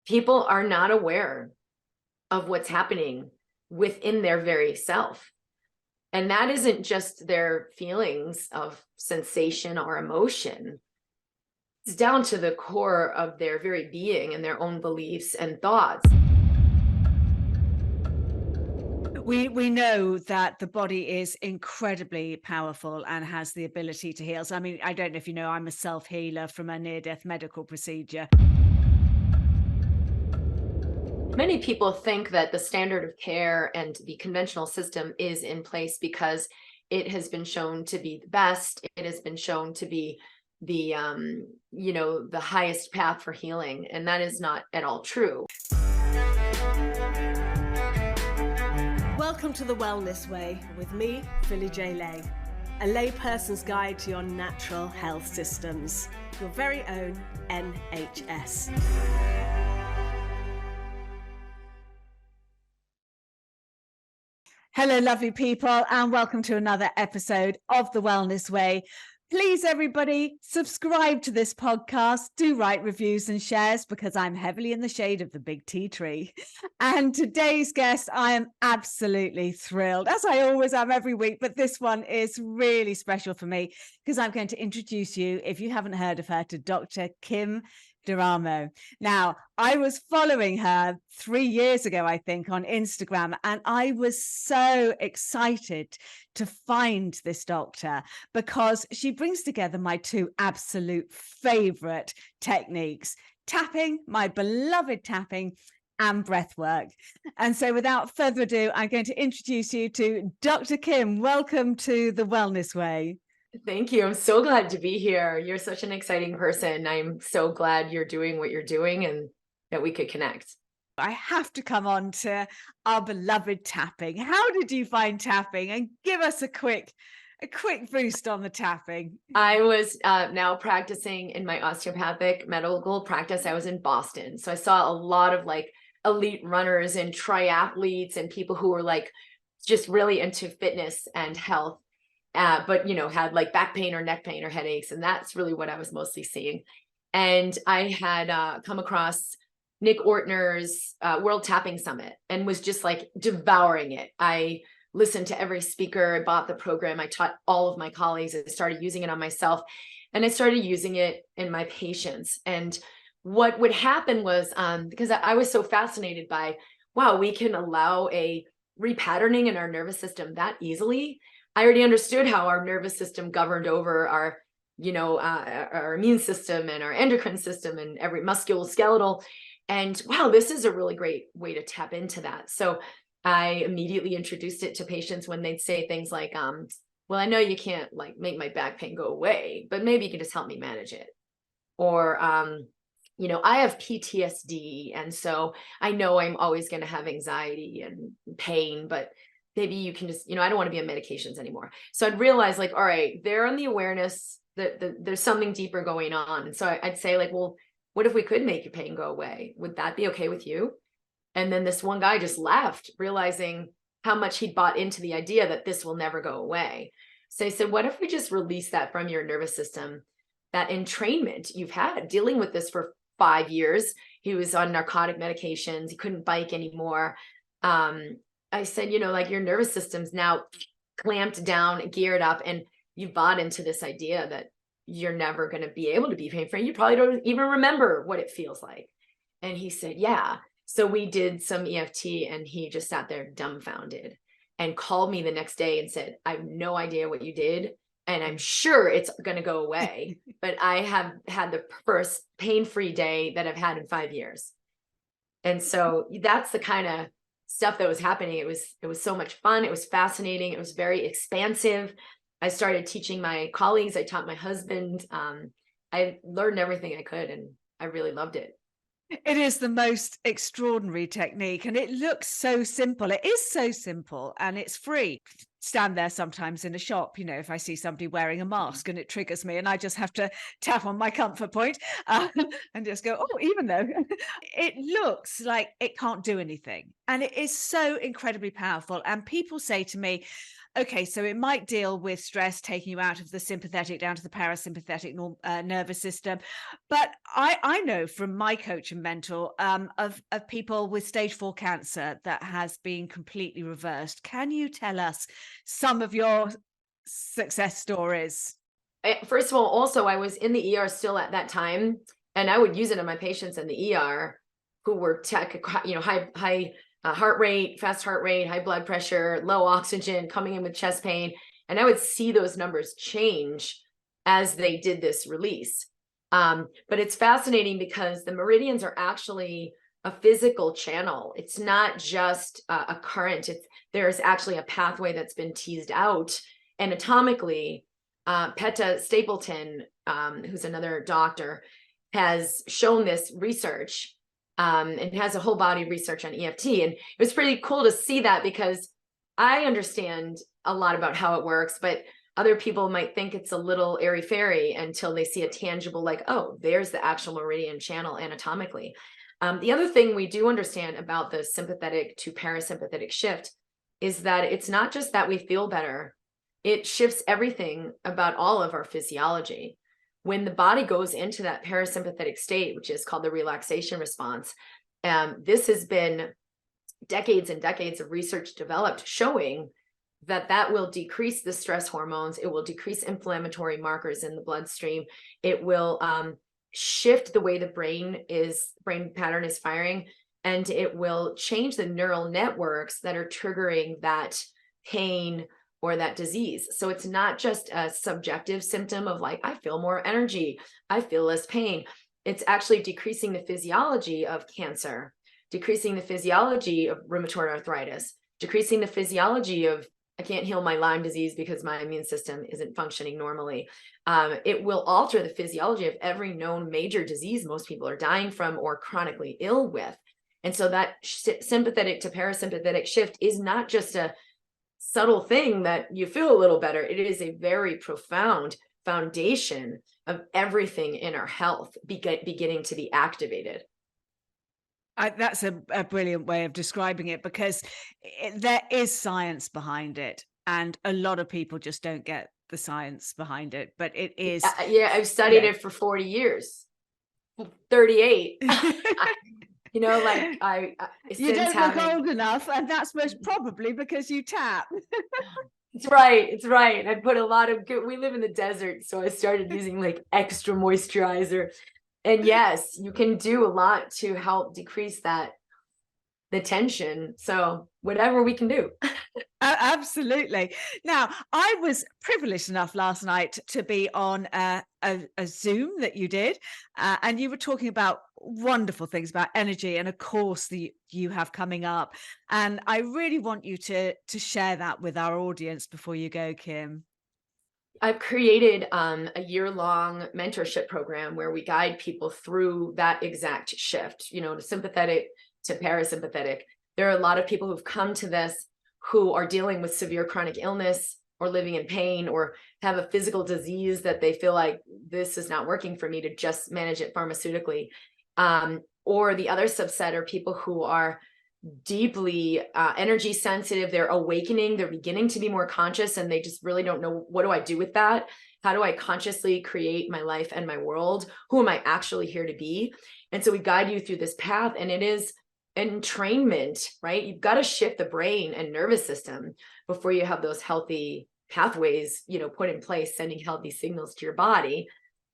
people are not aware of what's happening within their very self. And that isn't just their feelings of sensation or emotion. It's down to the core of their very being and their own beliefs and thoughts. We know that the body is incredibly powerful and has the ability to heal. So, I mean, I don't know if you know, I'm a self-healer from a near-death medical procedure. Many people think that the standard of care and the conventional system is in place because it has been shown to be the best. It has been shown to be the the highest path for healing, and that is not at all true. Welcome to The Wellness Way with me, Philly J. Lay, a layperson's guide to your natural health systems, your very own NHS. Hello, lovely people, and welcome to another episode of The Wellness Way. Please, everybody, subscribe to this podcast, do write reviews and shares because I'm heavily in the shade of the big tea tree. And today's guest, I am absolutely thrilled, as I always am every week, but this one is really special for me because I'm going to introduce you, if you haven't heard of her, to Dr. Kim Duramo. Now, I was following her 3 years ago, I think, on Instagram, and I was so excited to find this doctor because she brings together my two absolute favorite techniques: tapping, my beloved tapping, and breath work. And so without further ado, I'm going to introduce you to Dr. Kim. Welcome to The Wellness Way. Thank you. I'm so glad to be here. You're such an exciting person. I'm so glad you're doing what you're doing and that we could connect. I have to come on to our beloved tapping. How did you find tapping? And give us a quick boost on the tapping. I was now practicing in my osteopathic medical practice. I was in Boston. So I saw a lot of like elite runners and triathletes and people who were like just really into fitness and health. But had like back pain or neck pain or headaches. And that's really what I was mostly seeing. And I had come across Nick Ortner's World Tapping Summit and was just like devouring it. I listened to every speaker, I bought the program, I taught all of my colleagues, I started using it on myself, and I started using it in my patients. And what would happen was, because I was so fascinated by, wow, we can allow a repatterning in our nervous system that easily. I already understood how our nervous system governed over our, our immune system and our endocrine system and every musculoskeletal. And wow, this is a really great way to tap into that. So I immediately introduced it to patients when they'd say things like, well, I know you can't like make my back pain go away, but maybe you can just help me manage it. Or, I have PTSD. And so I know I'm always going to have anxiety and pain, but maybe you can just, I don't want to be on medications anymore. So I'd realize like, all right, they're on the awareness that there's something deeper going on. And so I'd say like, well, what if we could make your pain go away? Would that be okay with you? And then this one guy just laughed, realizing how much he'd bought into the idea that this will never go away. So I said, what if we just release that from your nervous system, that entrainment you've had dealing with this for 5 years? He was on narcotic medications. He couldn't bike anymore. I said, like your nervous system's now clamped down, geared up, and you've bought into this idea that you're never going to be able to be pain-free. You probably don't even remember what it feels like. And he said, yeah. So we did some EFT and he just sat there dumbfounded and called me the next day and said, I have no idea what you did, and I'm sure it's going to go away, but I have had the first pain-free day that I've had in 5 years. And so that's the kind of stuff that was happening. It was so much fun. It was fascinating. It was very expansive. I started teaching my colleagues. I taught my husband. I learned everything I could, and I really loved it. It is the most extraordinary technique, and it looks so simple. It is so simple, and it's free. Stand there sometimes in a shop, if I see somebody wearing a mask and it triggers me, and I just have to tap on my comfort point and just go, oh, even though it looks like it can't do anything. And it is so incredibly powerful. And people say to me, okay, so it might deal with stress, taking you out of the sympathetic down to the parasympathetic nervous system. But I know from my coach and mentor of people with stage 4 cancer that has been completely reversed. Can you tell us some of your success stories? First of all, also, I was in the ER still at that time, and I would use it on my patients in the ER who were high heart rate, fast heart rate, high blood pressure, low oxygen, coming in with chest pain. And I would see those numbers change as they did this release. But it's fascinating because the meridians are actually a physical channel. It's not just a current. There's actually a pathway that's been teased out anatomically. Peta Stapleton, who's another doctor, has shown this research and has a whole body of research on EFT. And it was pretty cool to see that because I understand a lot about how it works, but other people might think it's a little airy-fairy until they see a tangible, like, oh, there's the actual meridian channel anatomically. The other thing we do understand about the sympathetic to parasympathetic shift is that it's not just that we feel better. It shifts everything about all of our physiology. When the body goes into that parasympathetic state, which is called the relaxation response, this has been decades and decades of research developed showing that that will decrease the stress hormones. It will decrease inflammatory markers in the bloodstream. It will shift the way the brain pattern is firing, and it will change the neural networks that are triggering that pain or that disease. So it's not just a subjective symptom of like, I feel more energy, I feel less pain. It's actually decreasing the physiology of cancer, decreasing the physiology of rheumatoid arthritis, decreasing the physiology of, I can't heal my Lyme disease because my immune system isn't functioning normally. It will alter the physiology of every known major disease most people are dying from or chronically ill with. And so that sympathetic to parasympathetic shift is not just a subtle thing that you feel a little better. It is a very profound foundation of everything in our health beginning to be activated. That's a brilliant way of describing it, because there is science behind it, and a lot of people just don't get the science behind it. But it is. Yeah, I've studied it for 40 years, 38. You know, like you don't look old enough, and that's most probably because you tap. It's right. It's right. I put a lot of good. We live in the desert, so I started using like extra moisturizer. And yes, you can do a lot to help decrease the tension. So whatever we can do. Absolutely. Now, I was privileged enough last night to be on a Zoom that you did, and you were talking about wonderful things about energy and a course that you have coming up. And I really want you to share that with our audience before you go, Kim. I've created a year-long mentorship program where we guide people through that exact shift, you know, to sympathetic to parasympathetic. There are a lot of people who've come to this who are dealing with severe chronic illness or living in pain or have a physical disease that they feel like this is not working for me to just manage it pharmaceutically. Or the other subset are people who are deeply energy sensitive. They're awakening, they're beginning to be more conscious, and they just really don't know, what do I do with that? How do I consciously create my life and my world? Who am I actually here to be? And so we guide you through this path, and it is entrainment, right? You've got to shift the brain and nervous system before you have those healthy pathways, you know, put in place, sending healthy signals to your body.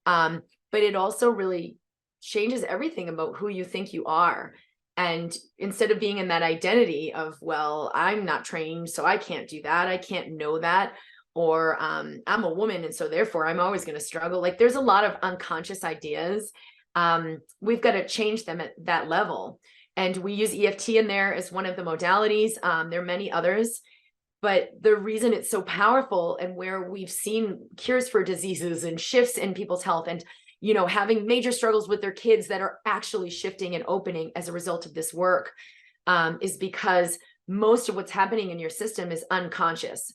But it also really changes everything about who you think you are. And instead of being in that identity of, well, I'm not trained, so I can't do that, I can't know that, or I'm a woman, and so therefore I'm always going to struggle. Like, there's a lot of unconscious ideas. We've got to change them at that level. And we use EFT in there as one of the modalities. There are many others, but the reason it's so powerful and where we've seen cures for diseases and shifts in people's health and, you know, having major struggles with their kids that are actually shifting and opening as a result of this work, is because most of what's happening in your system is unconscious.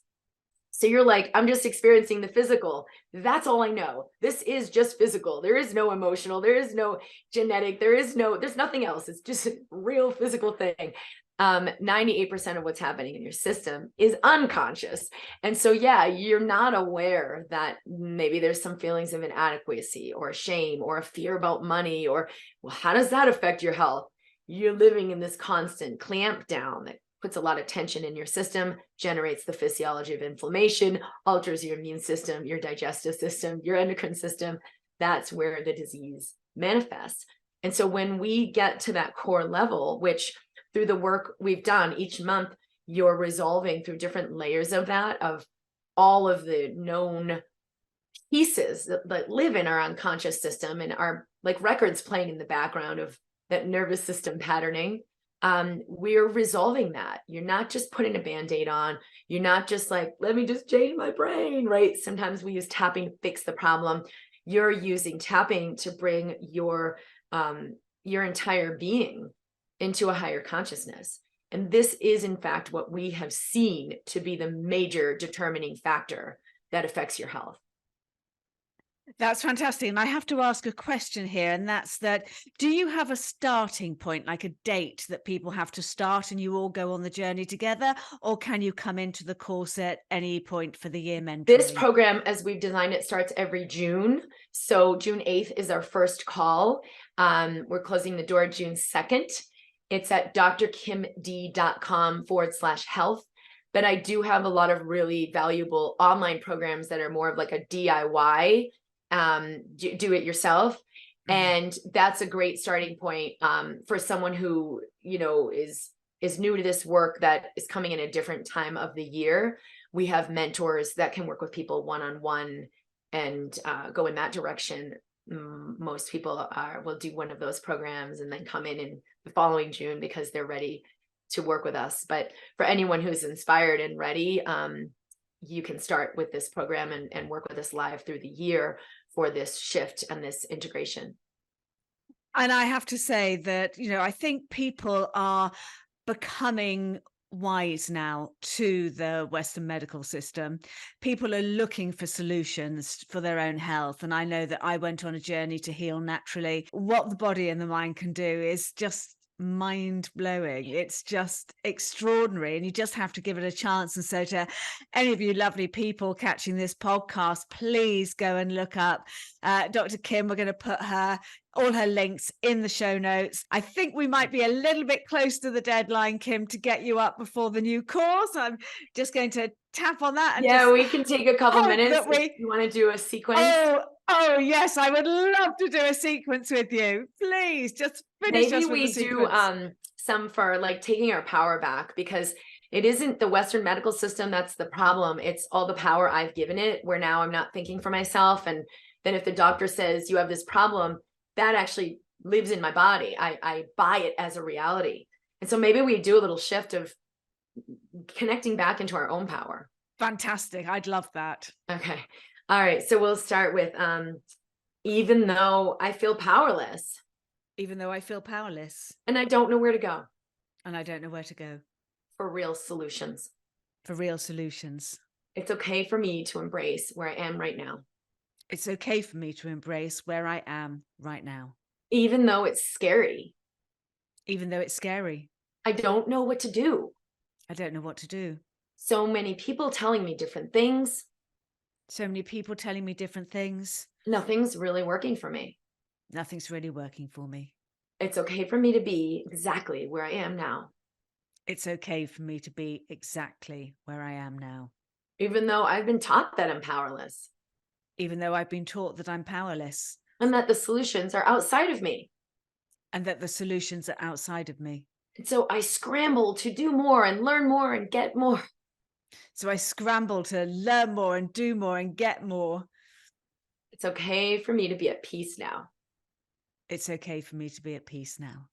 So you're like, I'm just experiencing the physical. That's all I know. This is just physical. There is no emotional. There is no genetic. There's nothing else. It's just a real physical thing. 98% of what's happening in your system is unconscious. And so, yeah, you're not aware that maybe there's some feelings of inadequacy or shame or a fear about money, or, well, how does that affect your health? You're living in this constant clamp down that puts a lot of tension in your system, generates the physiology of inflammation, alters your immune system, your digestive system, your endocrine system. That's where the disease manifests. And so when we get to that core level, which through the work we've done each month, you're resolving through different layers of that, of all of the known pieces that live in our unconscious system and are like records playing in the background of that nervous system patterning. We're resolving that. You're not just putting a band-aid on. You're not just like, let me just change my brain, right? Sometimes we use tapping to fix the problem. You're using tapping to bring your entire being into a higher consciousness. And this is, in fact, what we have seen to be the major determining factor that affects your health. That's fantastic. And I have to ask a question here, and that's that, do you have a starting point, like a date that people have to start and you all go on the journey together? Or can you come into the course at any point for the year mentoring? This program, as we've designed it, starts every June. So June 8th is our first call. We're closing the door June 2nd. It's at drkimd.com/health. But I do have a lot of really valuable online programs that are more of like a DIY, do it yourself. And that's a great starting point for someone who, is new to this work, that is coming in a different time of the year. We have mentors that can work with people one-on-one and go in that direction. Most people will do one of those programs and then come in the following June because they're ready to work with us. But for anyone who's inspired and ready, you can start with this program and work with us live through the year for this shift and this integration. And I have to say that, I think people are becoming wise now to the Western medical system. People are looking for solutions for their own health. And I know that I went on a journey to heal naturally. What the body and the mind can do is just mind-blowing. It's just extraordinary, and you just have to give it a chance. And so to any of you lovely people catching this podcast, please go and look up Dr. Kim. We're going to put all her links in the show notes. I think we might be a little bit close to the deadline, Kim, to get you up before the new course. I'm just going to tap on that. And we can take a couple minutes if you want to do a sequence. Oh yes, I would love to do a sequence with you. Please just finish us with the sequence. Maybe we do some for like taking our power back, because it isn't the Western medical system that's the problem. It's all the power I've given it, where now I'm not thinking for myself. And then if the doctor says you have this problem, that actually lives in my body. I buy it as a reality. And so maybe we do a little shift of connecting back into our own power. Fantastic. I'd love that. Okay. All right. So we'll start with, even though I feel powerless. Even though I feel powerless. And I don't know where to go. And I don't know where to go. For real solutions. For real solutions. It's okay for me to embrace where I am right now. It's okay for me to embrace where I am right now. Even though it's scary. Even though it's scary. I don't know what to do. I don't know what to do. So many people telling me different things. So many people telling me different things. Nothing's really working for me. Nothing's really working for me. It's okay for me to be exactly where I am now. It's okay for me to be exactly where I am now. Even though I've been taught that I'm powerless. Even though I've been taught that I'm powerless. And that the solutions are outside of me. And that the solutions are outside of me. And so I scramble to do more and learn more and get more. So I scramble to learn more and do more and get more. It's okay for me to be at peace now. It's okay for me to be at peace now.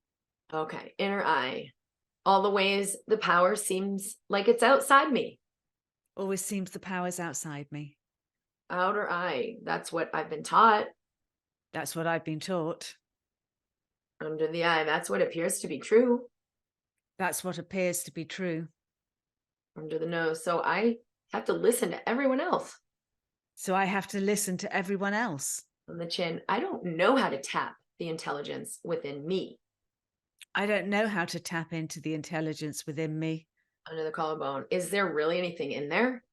Okay, inner eye. All the ways the power seems like it's outside me. Always seems the power's outside me. Outer eye. That's what I've been taught. That's what I've been taught. Under the eye. That's what appears to be true. That's what appears to be true. Under the nose. So I have to listen to everyone else. So I have to listen to everyone else. On the chin. I don't know how to tap the intelligence within me. I don't know how to tap into the intelligence within me. Under the collarbone. Is there really anything in there?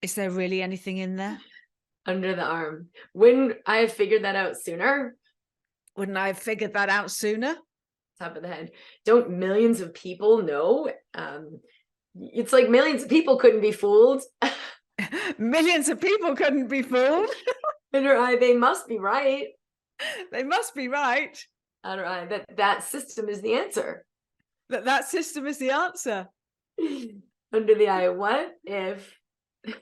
Is there really anything in there? Under the arm. Wouldn't I have figured that out sooner? Wouldn't I have figured that out sooner? Top of the head. Don't millions of people know? It's like millions of people couldn't be fooled. Millions of people couldn't be fooled. Under eye, they must be right. They must be right. Under eye, that system is the answer. That system is the answer. Under the eye, what if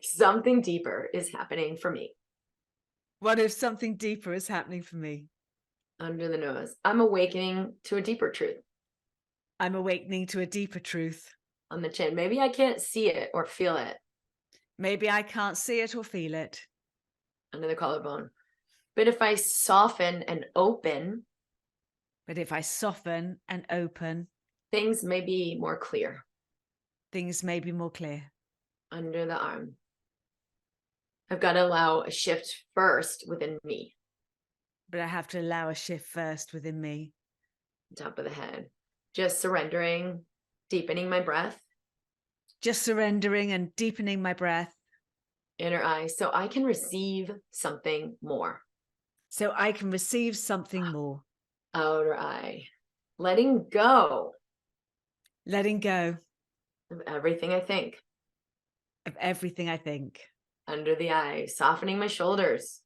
something deeper is happening for me? What if something deeper is happening for me? Under the nose, I'm awakening to a deeper truth. I'm awakening to a deeper truth. On the chin, maybe I can't see it or feel it. Maybe I can't see it or feel it. Under the collarbone. But if I soften and open, But if I soften and open, things may be more clear. things may be more clear. Under the arm. I've got to allow a shift first within me. But I have to allow a shift first within me. Top of the head. Just surrendering, deepening my breath. Just surrendering and deepening my breath. Inner eye, so I can receive something more. So I can receive something more. Outer eye. Letting go Letting go of everything I think. of everything I think. Under the eye. Softening my shoulders.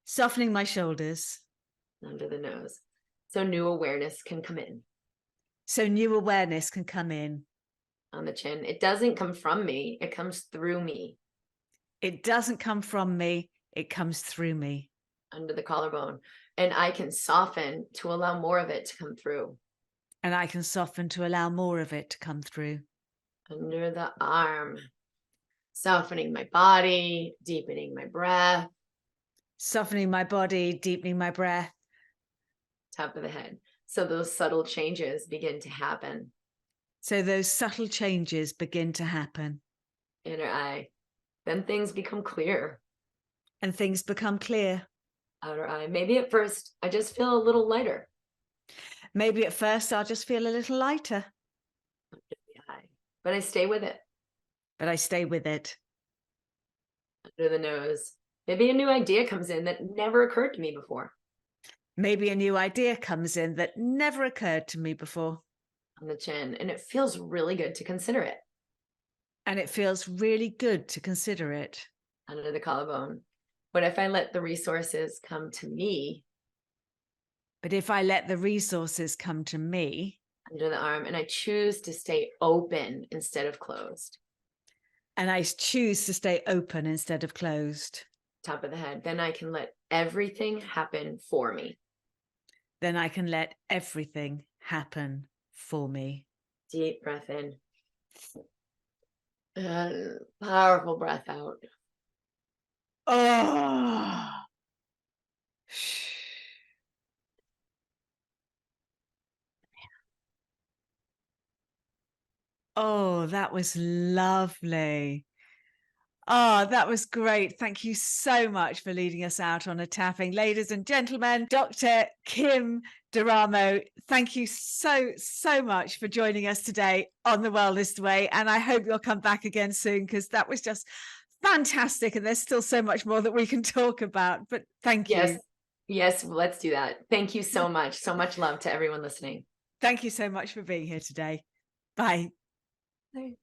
Softening my shoulders. Under the nose. So new awareness can come in. So new awareness can come in. On the chin. It doesn't come from me. It comes through me. It doesn't come from me. It comes through me. Under the collarbone. And I can soften to allow more of it to come through. And I can soften to allow more of it to come through. Under the arm. Softening my body, deepening my breath. Softening my body, deepening my breath. Top of the head. So those subtle changes begin to happen. So those subtle changes begin to happen. Inner eye. Then things become clear. And things become clear. Outer eye. Maybe at first I just feel a little lighter. Maybe at first I'll just feel a little lighter. Under the eye. But I stay with it. But I stay with it. Under the nose. Maybe a new idea comes in that never occurred to me before. Maybe a new idea comes in that never occurred to me before. On the chin. And it feels really good to consider it. And it feels really good to consider it. Under the collarbone. What if I let the resources come to me? But if I let the resources come to me. Under the arm. And I choose to stay open instead of closed. And I choose to stay open instead of closed. Top of the head. Then I can let everything happen for me. Then I can let everything happen for me. Deep breath in. Powerful breath out. Oh. Oh, that was lovely. Oh, that was great. Thank you so much for leading us out on a tapping. Ladies and gentlemen, Dr. Kim Duramo, thank you so much for joining us today on The Wellness Way. And I hope you'll come back again soon, because that was just fantastic. And there's still so much more that we can talk about. But thank you. Yes, let's do that. Thank you so much. So much love to everyone listening. Thank you so much for being here today. Bye. Bye.